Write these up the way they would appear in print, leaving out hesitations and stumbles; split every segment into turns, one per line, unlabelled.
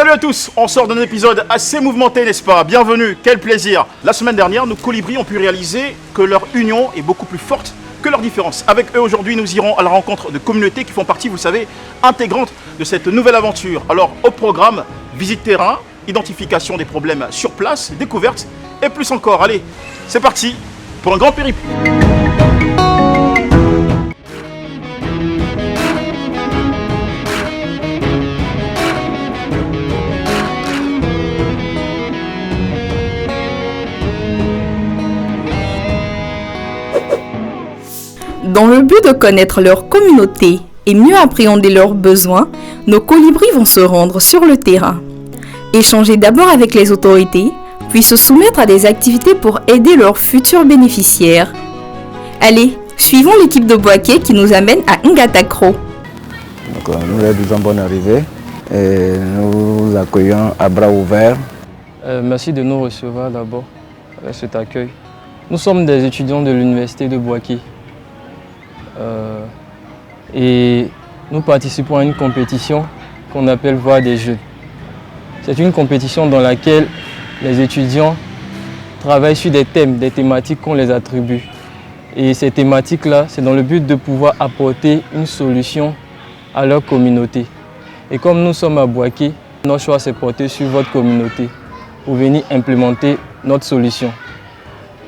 Salut à tous, on sort d'un épisode assez mouvementé, n'est-ce pas? Bienvenue, quel plaisir. La semaine dernière, nos colibris ont pu réaliser que leur union est beaucoup plus forte que leur différence. Avec eux aujourd'hui, nous irons à la rencontre de communautés qui font partie, vous le savez, intégrante de cette nouvelle aventure. Alors au programme, visite terrain, identification des problèmes sur place, découverte et plus encore. Allez, c'est parti pour un grand périple.
Dans le but de connaître leur communauté et mieux appréhender leurs besoins, nos colibris vont se rendre sur le terrain. Échanger d'abord avec les autorités, puis se soumettre à des activités pour aider leurs futurs bénéficiaires. Allez, suivons l'équipe de Boaké qui nous amène à Ngatakro.
Nous leur disons bonne arrivée et nous vous accueillons à bras ouverts.
Merci de nous recevoir d'abord avec cet accueil. Nous sommes des étudiants de l'université de Boaké. Et nous participons à une compétition qu'on appelle Voix des Jeunes. C'est une compétition dans laquelle les étudiants travaillent sur des thèmes, des thématiques qu'on les attribue. Et ces thématiques-là, c'est dans le but de pouvoir apporter une solution à leur communauté. Et comme nous sommes à Boaké, notre choix s'est porté sur votre communauté pour venir implémenter notre solution.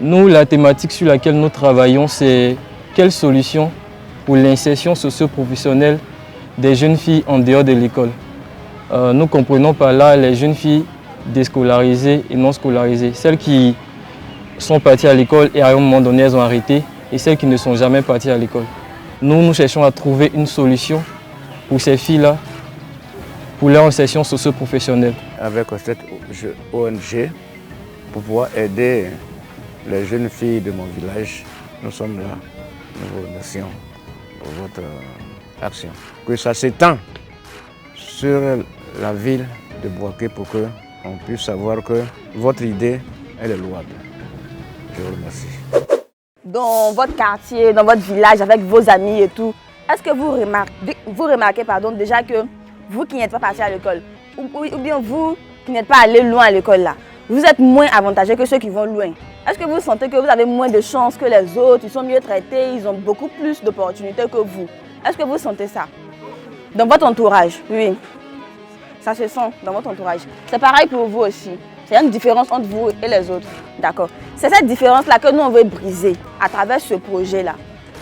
Nous, la thématique sur laquelle nous travaillons, c'est quelle solution pour l'insertion socio-professionnelle des jeunes filles en dehors de l'école. Nous comprenons par là les jeunes filles déscolarisées et non scolarisées, celles qui sont parties à l'école et à un moment donné elles ont arrêté, et celles qui ne sont jamais parties à l'école. Nous cherchons à trouver une solution pour ces filles-là, pour leur insertion socio-professionnelle. Avec cette
ONG, pour pouvoir aider les jeunes filles de mon village, nous sommes là. Nous vous remercions pour votre action. Que ça s'étend sur la ville de Boaké pour qu'on puisse savoir que votre idée, elle est louable. Je vous remercie.
Dans votre quartier, dans votre village, avec vos amis et tout, est-ce que vous remarquez déjà que vous qui n'êtes pas parti à l'école, ou bien vous qui n'êtes pas allé loin à l'école là, vous êtes moins avantagés que ceux qui vont loin? Est-ce que vous sentez que vous avez moins de chances que les autres, ils sont mieux traités, ils ont beaucoup plus d'opportunités que vous? Est-ce que vous sentez ça? Dans votre entourage, oui. Ça se sent dans votre entourage. C'est pareil pour vous aussi. C'est une différence entre vous et les autres. D'accord. C'est cette différence-là que nous, on veut briser à travers ce projet-là.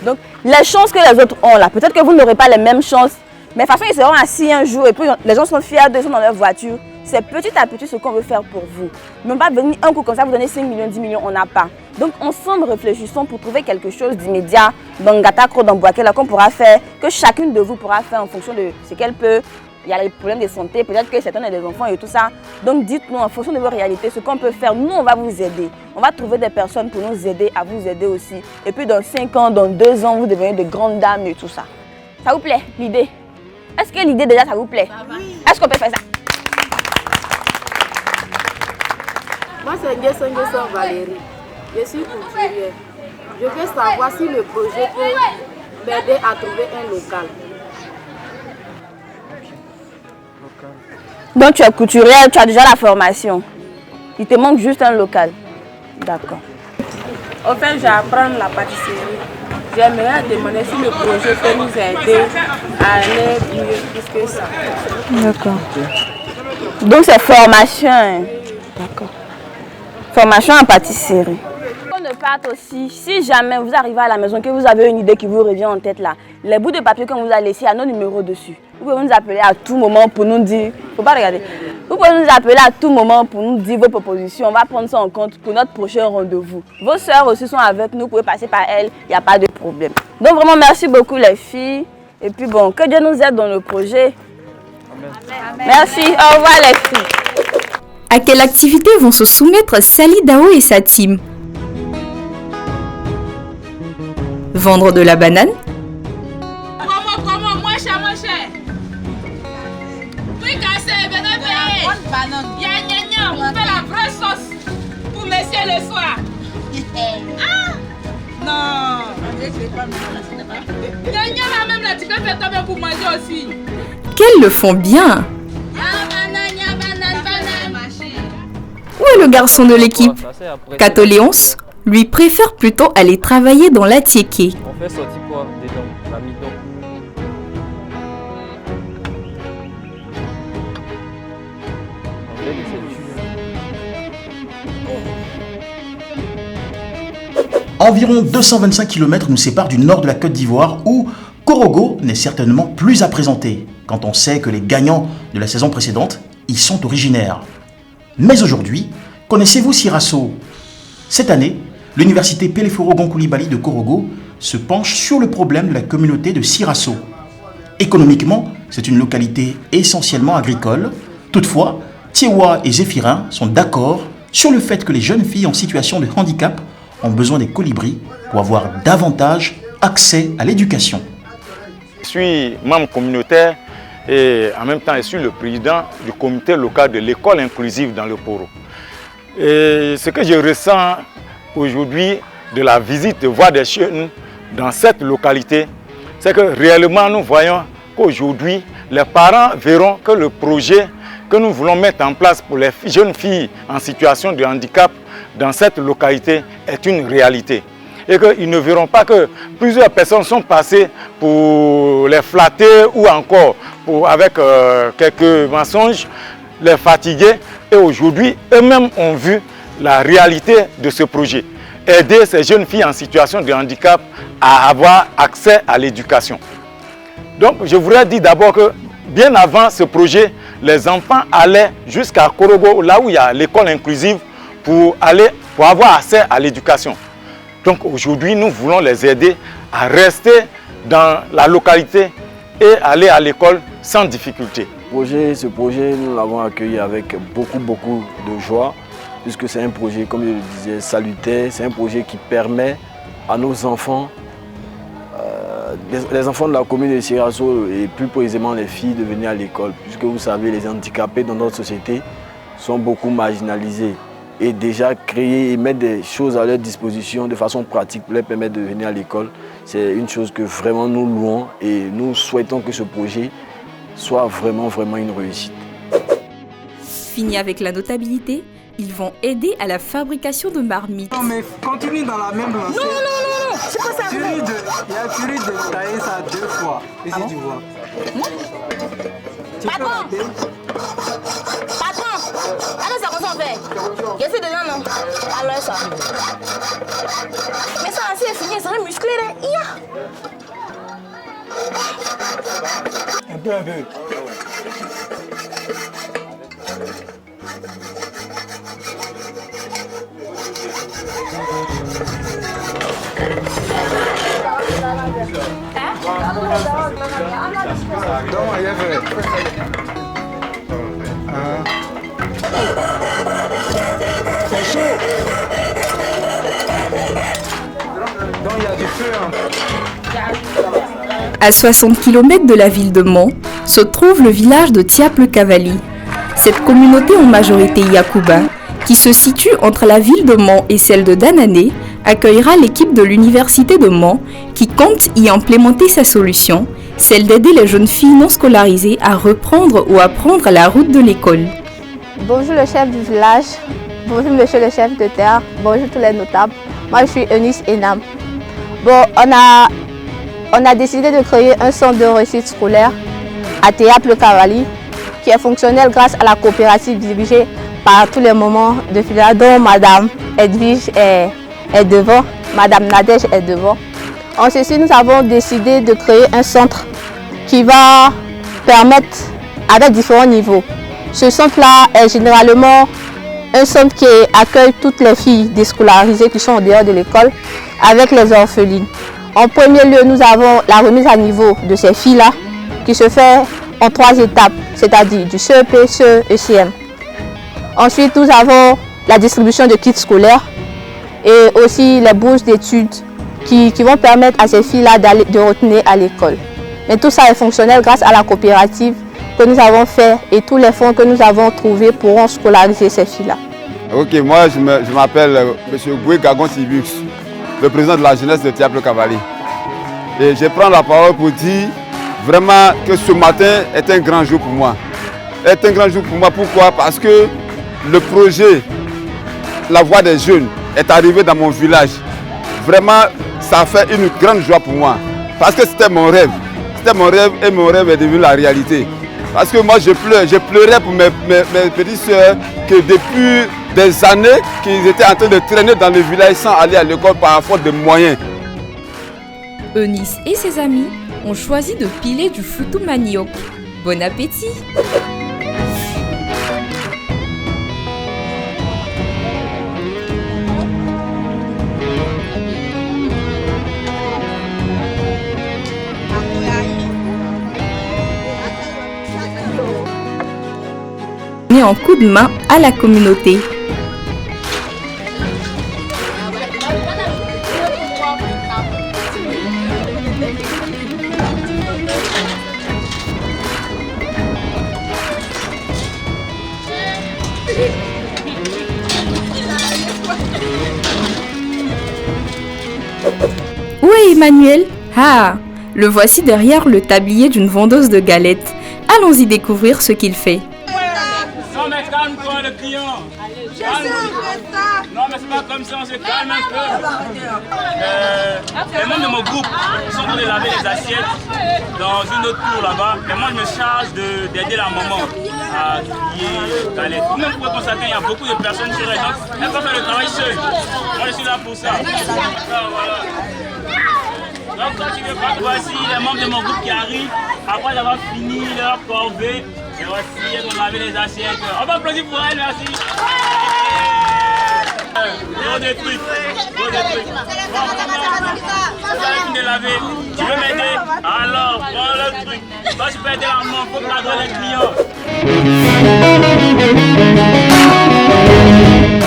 Donc, les chances que les autres ont là, peut-être que vous n'aurez pas les mêmes chances, mais de toute façon, ils seront assis un jour et puis les gens sont fiers d'eux, ils sont dans leur voiture. C'est petit à petit ce qu'on veut faire pour vous. Mais on va venir un coup comme ça, vous donner 5 millions, 10 millions, on n'a pas. Donc ensemble, réfléchissons pour trouver quelque chose d'immédiat dans Ngatakro, dans Boaké, là qu'on pourra faire, que chacune de vous pourra faire en fonction de ce qu'elle peut. Il y a les problèmes de santé, peut-être que certains ont des enfants et tout ça. Donc dites-nous en fonction de vos réalités ce qu'on peut faire. Nous, on va vous aider. On va trouver des personnes pour nous aider, à vous aider aussi. Et puis dans 5 ans, dans 2 ans, vous devenez de grandes dames et tout ça. Ça vous plaît, l'idée? Est-ce que l'idée déjà, ça vous plaît? Oui. Est-ce qu'on peut faire ça?
Moi, c'est Nguesson Valérie. Je suis couturière. Je veux savoir si le projet peut m'aider à trouver un local.
Donc, tu es couturière, tu as déjà la formation. Il te manque juste un local. D'accord.
En fait, j'apprends la pâtisserie. J'aimerais demander si le projet peut nous aider à aller mieux plus que ça.
D'accord. Donc, c'est formation. Hein? D'accord. Formation en pâtisserie. On ne parte aussi, si jamais vous arrivez à la maison, que vous avez une idée qui vous revient en tête là, les bouts de papier qu'on vous a laissés, il y a nos numéros dessus. Vous pouvez nous appeler à tout moment pour nous dire, faut pas regarder. Vous pouvez nous appeler à tout moment pour nous dire vos propositions. On va prendre ça en compte pour notre prochain rendez-vous. Vos sœurs aussi sont avec nous, vous pouvez passer par elles, il n'y a pas de problème. Donc vraiment merci beaucoup les filles. Et puis bon, que Dieu nous aide dans le projet. Amen. Merci, au revoir les filles.
À quelle activité vont se soumettre Sally Dao et sa team? Vendre de la banane?
Comment, moins cher. Puis cassé, venez payer. On fait la vraie sauce pour monsieur le soir. Ah! Non. Là même là, tu peux faire toi pour manger aussi.
Qu'elles le font bien! est le garçon de l'équipe? Catoléonce, lui, préfère plutôt aller travailler dans l'Atiéké.
On fait sortir quoi dedans? L'amidon.
Environ 225 km nous séparent du nord de la Côte d'Ivoire où Korogo n'est certainement plus à présenter quand on sait que les gagnants de la saison précédente y sont originaires. Mais aujourd'hui, connaissez-vous Sirasso? Cette année, l'université Peleforo-Gonkoulibaly de Korogo se penche sur le problème de la communauté de Sirasso. Économiquement, c'est une localité essentiellement agricole. Toutefois, Thiewa et Zéphirin sont d'accord sur le fait que les jeunes filles en situation de handicap ont besoin des colibris pour avoir davantage accès à l'éducation.
Je suis membre communautaire et en même temps je suis le président du comité local de l'école inclusive dans le Poro. Et ce que je ressens aujourd'hui de la visite de voir des jeunes dans cette localité, c'est que réellement nous voyons qu'aujourd'hui les parents verront que le projet que nous voulons mettre en place pour les jeunes filles en situation de handicap dans cette localité est une réalité. Et qu'ils ne verront pas que plusieurs personnes sont passées pour les flatter ou encore avec quelques mensonges, les fatiguer. Et aujourd'hui, eux-mêmes ont vu la réalité de ce projet. Aider ces jeunes filles en situation de handicap à avoir accès à l'éducation. Donc je voudrais dire d'abord que bien avant ce projet, les enfants allaient jusqu'à Korogo, là où il y a l'école inclusive, pour avoir accès à l'éducation. Donc aujourd'hui, nous voulons les aider à rester dans la localité et aller à l'école sans difficulté.
Ce projet, nous l'avons accueilli avec beaucoup de joie, puisque c'est un projet, comme je le disais, salutaire. C'est un projet qui permet à nos enfants, les enfants de la commune de Sirasso et plus précisément les filles, de venir à l'école. Puisque vous savez, les handicapés dans notre société sont beaucoup marginalisés. Et déjà créer et mettre des choses à leur disposition de façon pratique pour leur permettre de venir à l'école, c'est une chose que vraiment nous louons et nous souhaitons que ce projet soit vraiment une réussite.
Fini avec la notabilité, ils vont aider à la fabrication de marmites.
Non mais continue dans la même lancée.
Non, c'est pas ça.
Il y a furie de tailler ça 2 fois. Ici tu vois. Tu peux rater.
Patron, allez, ça qu'on s'en fait. Qu'est-ce que c'est dedans, non? Alors ça. Mais ça, c'est fini, ça va muscler, là.
Un peu. C'est chaud. Donc il y a du feu.
À 60 km de la ville de Mont se trouve le village de Tiaple-Cavali. Cette communauté en majorité Yakuba, qui se situe entre la ville de Mont et celle de Danané, accueillera l'équipe de l'université de Mont qui compte y implémenter sa solution, celle d'aider les jeunes filles non scolarisées à reprendre ou à prendre la route de l'école.
Bonjour le chef du village, bonjour monsieur le chef de terre, bonjour tous les notables. Moi je suis Eunice Enam. Bon, on a décidé de créer un centre de réussite scolaire à Tiaple-Cavali qui est fonctionnel grâce à la coopérative dirigée par tous les moments de village dont Madame Edwige est devant, Madame Nadège est devant. En ceci, nous avons décidé de créer un centre qui va permettre, avec différents niveaux. Ce centre-là est généralement un centre qui accueille toutes les filles déscolarisées qui sont en dehors de l'école avec les orphelines. En premier lieu, nous avons la remise à niveau de ces filles-là qui se fait en 3 étapes, c'est-à-dire du CEP, CE et CM. Ensuite, nous avons la distribution de kits scolaires et aussi les bourses d'études qui vont permettre à ces filles-là de retourner à l'école. Mais tout ça est fonctionnel grâce à la coopérative que nous avons fait et tous les fonds que nous avons trouvés pourront scolariser ces filles-là.
Ok, moi je m'appelle M. Goué Gagon Tibux, le président de la jeunesse de Tiaple-Cavali. Et je prends la parole pour dire vraiment que ce matin est un grand jour pour moi. Est un grand jour pour moi, pourquoi? Parce que le projet la voix des jeunes est arrivée dans mon village, vraiment, ça a fait une grande joie pour moi. Parce que c'était mon rêve. C'était mon rêve et mon rêve est devenu la réalité. Parce que moi, je pleurais pour mes petites soeurs que depuis des années qu'ils étaient en train de traîner dans le village sans aller à l'école par faute de moyens.
Eunice et ses amis ont choisi de piler du foutou manioc. Bon appétit! Un coup de main à la communauté. Où est Emmanuel? Ah, le voici derrière le tablier d'une vendeuse de galettes. Allons-y découvrir ce qu'il fait.
Non mais calme-toi le client. Non mais c'est pas comme ça, on se calme un peu. Les membres de mon groupe sont en train de laver les assiettes dans une autre cour là-bas. Et moi je me charge d'aider la maman à trier les galettes. Vous-même pouvez constater qu'il y a beaucoup de personnes sur les gens. Elles peuvent faire le travail seul. Moi je suis là pour ça. Voilà. Donc quand tu veux pas, voici les membres de mon groupe qui arrivent après avoir fini leur corvée. Et voici, elles vont laver les assiettes. On va applaudir pour elles, merci. Gros des trucs. Bon, de laver. Tu veux m'aider? Alors, prends le truc. Toi, tu peux aider la maman, faut cadrer les clients.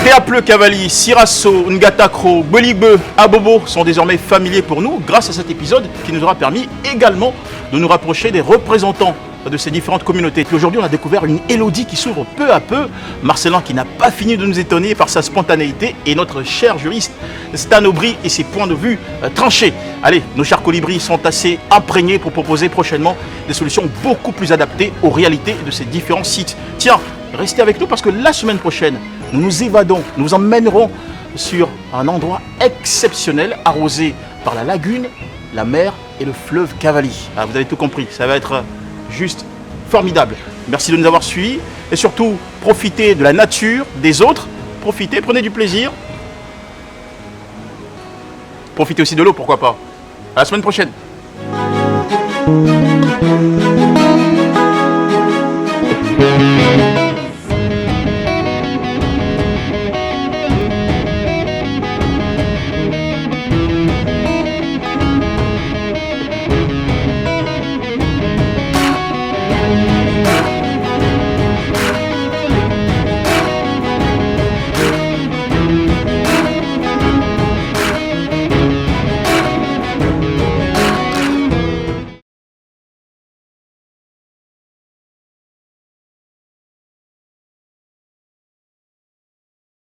Théapleu Cavali, Sirasso, Ngatakro, Boligbe, Abobo sont désormais familiers pour nous grâce à cet épisode qui nous aura permis également de nous rapprocher des représentants de ces différentes communautés. Puis aujourd'hui, on a découvert une Élodie qui s'ouvre peu à peu. Marcelin qui n'a pas fini de nous étonner par sa spontanéité et notre cher juriste Stan Aubry et ses points de vue tranchés. Allez, nos chers colibris sont assez imprégnés pour proposer prochainement des solutions beaucoup plus adaptées aux réalités de ces différents sites. Tiens, restez avec nous parce que la semaine prochaine, nous nous évadons, nous vous emmènerons sur un endroit exceptionnel arrosé par la lagune, la mer et le fleuve Cavali. Ah, vous avez tout compris, ça va être juste formidable. Merci de nous avoir suivis et surtout profitez de la nature, des autres. Profitez, prenez du plaisir. Profitez aussi de l'eau, pourquoi pas. À la semaine prochaine.